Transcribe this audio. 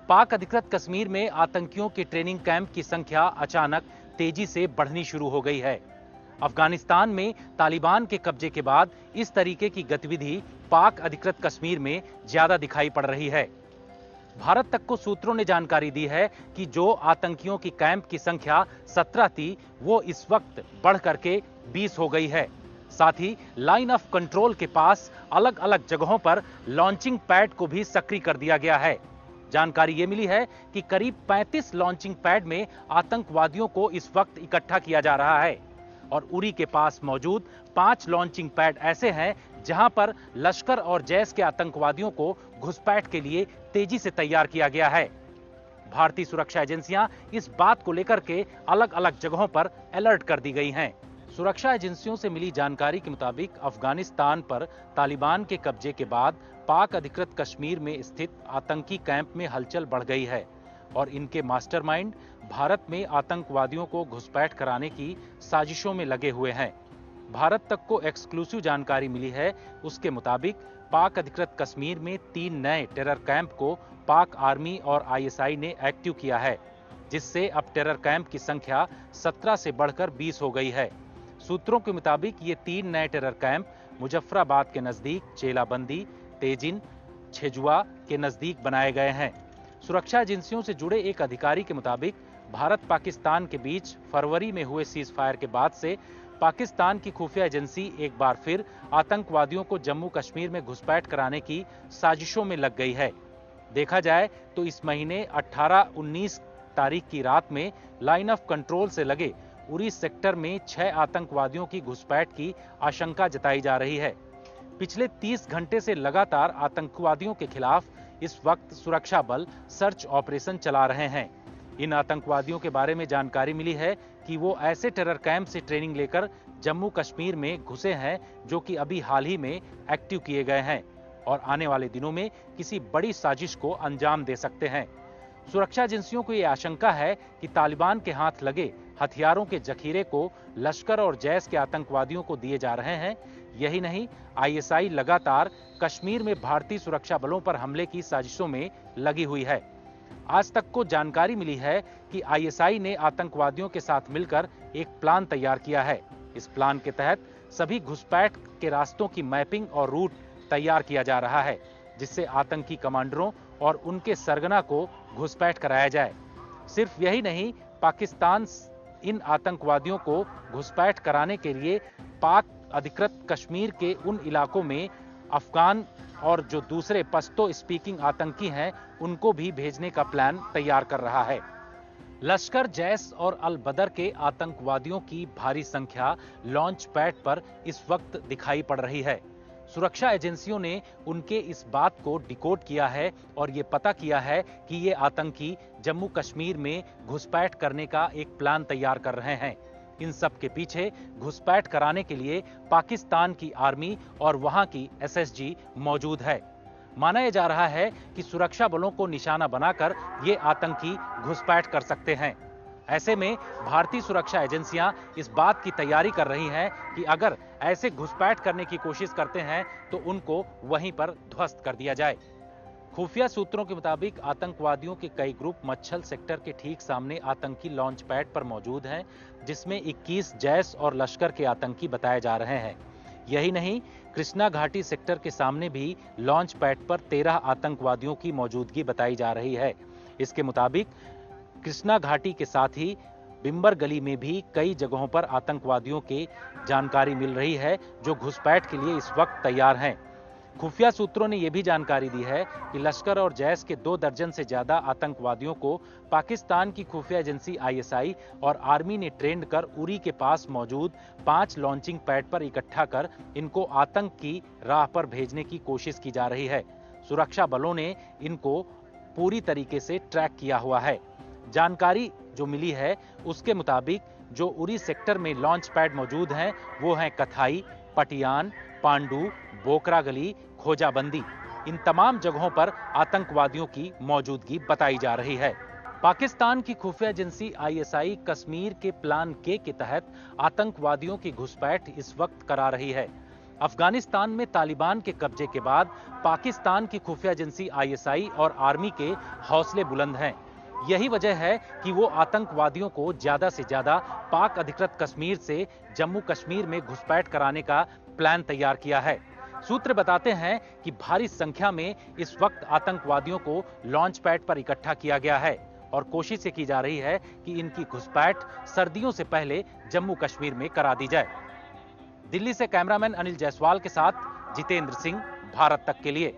पाक अधिकृत कश्मीर में आतंकियों के ट्रेनिंग कैंप की संख्या अचानक तेजी से बढ़नी शुरू हो गई है। अफगानिस्तान में तालिबान के कब्जे के बाद इस तरीके की गतिविधि पाक अधिकृत कश्मीर में ज्यादा दिखाई पड़ रही है। भारत तक को सूत्रों ने जानकारी दी है कि जो आतंकियों की कैंप की संख्या 17 थी, वो इस वक्त बढ़ करके 20 हो गई है। साथ ही लाइन ऑफ कंट्रोल के पास अलग अलग जगहों पर लॉन्चिंग पैड को भी सक्रिय कर दिया गया है। जानकारी ये मिली है कि करीब 35 लॉन्चिंग पैड में आतंकवादियों को इस वक्त इकट्ठा किया जा रहा है और उरी के पास मौजूद 5 लॉन्चिंग पैड ऐसे हैं जहां पर लश्कर और जैश के आतंकवादियों को घुसपैठ के लिए तेजी से तैयार किया गया है। भारतीय सुरक्षा एजेंसियां इस बात को लेकर के अलग अलग जगहों पर अलर्ट कर दी गई हैं। सुरक्षा एजेंसियों से मिली जानकारी के मुताबिक अफगानिस्तान पर तालिबान के कब्जे के बाद पाक अधिकृत कश्मीर में स्थित आतंकी कैंप में हलचल बढ़ गई है और इनके मास्टरमाइंड भारत में आतंकवादियों को घुसपैठ कराने की साजिशों में लगे हुए हैं। भारत तक को एक्सक्लूसिव जानकारी मिली है, उसके मुताबिक पाक अधिकृत कश्मीर में 3 नए टेरर कैंप को पाक आर्मी और आईएसआई ने एक्टिव किया है, जिससे अब टेरर कैंप की संख्या 17 से बढ़कर 20 हो गई है। सूत्रों के मुताबिक ये 3 नए टेरर कैंप मुजफ्फराबाद के नजदीक चेलाबंदी, तेजिन, छेजुआ के नजदीक बनाए गए हैं। सुरक्षा एजेंसियों से जुड़े एक अधिकारी के मुताबिक भारत पाकिस्तान के बीच फरवरी में हुए सीज फायर के बाद से पाकिस्तान की खुफिया एजेंसी एक बार फिर आतंकवादियों को जम्मू कश्मीर में घुसपैठ कराने की साजिशों में लग गई है। देखा जाए तो इस महीने 18-19 तारीख की रात में लाइन ऑफ कंट्रोल से लगे उरी सेक्टर में 6 आतंकवादियों की घुसपैठ की आशंका जताई जा रही है। पिछले 30 घंटे से लगातार आतंकवादियों के खिलाफ इस वक्त सुरक्षा बल सर्च ऑपरेशन चला रहे हैं। इन आतंकवादियों के बारे में जानकारी मिली है कि वो ऐसे टेरर कैंप से ट्रेनिंग लेकर जम्मू कश्मीर में घुसे हैं जो कि अभी हाल ही में एक्टिव किए गए हैं और आने वाले दिनों में किसी बड़ी साजिश को अंजाम दे सकते हैं। सुरक्षा एजेंसियों को यह आशंका है कि तालिबान के हाथ लगे हथियारों के जखीरे को लश्कर और जैश के आतंकवादियों को दिए जा रहे हैं। यही नहीं, आईएसआई लगातार कश्मीर में भारतीय सुरक्षा बलों पर हमले की साजिशों में लगी हुई है। आज तक को जानकारी मिली है कि आईएसआई ने आतंकवादियों के साथ मिलकर एक प्लान तैयार किया है। इस प्लान के तहत सभी घुसपैठ के रास्तों की मैपिंग और रूट तैयार किया जा रहा है, जिससे आतंकी कमांडरों और उनके सरगना को घुसपैठ कराया जाए। सिर्फ यही नहीं, पाकिस्तान इन आतंकवादियों को घुसपैठ कराने के लिए पाक अधिकृत कश्मीर के उन इलाकों में अफगान और जो दूसरे पश्तो स्पीकिंग आतंकी हैं, उनको भी भेजने का प्लान तैयार कर रहा है। लश्कर, जैश और अल बदर के आतंकवादियों की भारी संख्या लॉन्च पैड पर इस वक्त दिखाई पड़ रही है। सुरक्षा एजेंसियों ने उनके इस बात को डिकोड किया है और ये पता किया है कि ये आतंकी जम्मू कश्मीर में घुसपैठ करने का एक प्लान तैयार कर रहे हैं। इन सब के पीछे घुसपैठ कराने के लिए पाकिस्तान की आर्मी और वहां की एसएसजी मौजूद है। माना यह जा रहा है कि सुरक्षा बलों को निशाना बनाकर ये आतंकी घुसपैठ कर सकते हैं। ऐसे में भारतीय सुरक्षा एजेंसियां इस बात की तैयारी कर रही हैं कि अगर ऐसे घुसपैठ करने की कोशिश करते हैं तो उनको वहीं पर ध्वस्त कर दिया जाए। खुफिया सूत्रों के मुताबिक आतंकवादियों के कई ग्रुप मच्छल सेक्टर के ठीक सामने आतंकी लॉन्च पैड पर मौजूद हैं, जिसमें 21 जैश और लश्कर के आतंकी बताए जा रहे हैं। यही नहीं, कृष्णा घाटी सेक्टर के सामने भी लॉन्च पैड पर 13 आतंकवादियों की मौजूदगी बताई जा रही है। इसके मुताबिक कृष्णा घाटी के साथ ही बिम्बर गली में भी कई जगहों पर आतंकवादियों की जानकारी मिल रही है जो घुसपैठ के लिए इस वक्त तैयार हैं। खुफिया सूत्रों ने यह भी जानकारी दी है कि लश्कर और जैश के 2 दर्जन से ज्यादा आतंकवादियों को पाकिस्तान की खुफिया एजेंसी आईएसआई और आर्मी ने ट्रेंड कर उरी के पास मौजूद 5 लॉन्चिंग पैड पर इकट्ठा कर इनको आतंक की राह पर भेजने की कोशिश की जा रही है। सुरक्षा बलों ने इनको पूरी तरीके से ट्रैक किया हुआ है। जानकारी जो मिली है उसके मुताबिक जो उरी सेक्टर में लॉन्च पैड मौजूद हैं वो हैं कथाई, पटियान, पांडू, बोकरा गली, खोजाबंदी। इन तमाम जगहों पर आतंकवादियों की मौजूदगी बताई जा रही है। पाकिस्तान की खुफिया एजेंसी आईएसआई कश्मीर के प्लान के तहत आतंकवादियों की घुसपैठ इस वक्त करा रही है। अफगानिस्तान में तालिबान के कब्जे के बाद पाकिस्तान की खुफिया एजेंसी आईएसआई और आर्मी के हौसले बुलंद हैं। यही वजह है कि वो आतंकवादियों को ज्यादा से ज्यादा पाक अधिकृत कश्मीर से जम्मू कश्मीर में घुसपैठ कराने का प्लान तैयार किया है। सूत्र बताते हैं कि भारी संख्या में इस वक्त आतंकवादियों को लॉन्च पैड पर इकट्ठा किया गया है और कोशिश ये की जा रही है कि इनकी घुसपैठ सर्दियों से पहले जम्मू कश्मीर में करा दी जाए। दिल्ली से कैमरामैन अनिल जायसवाल के साथ जितेंद्र सिंह, भारत तक के लिए।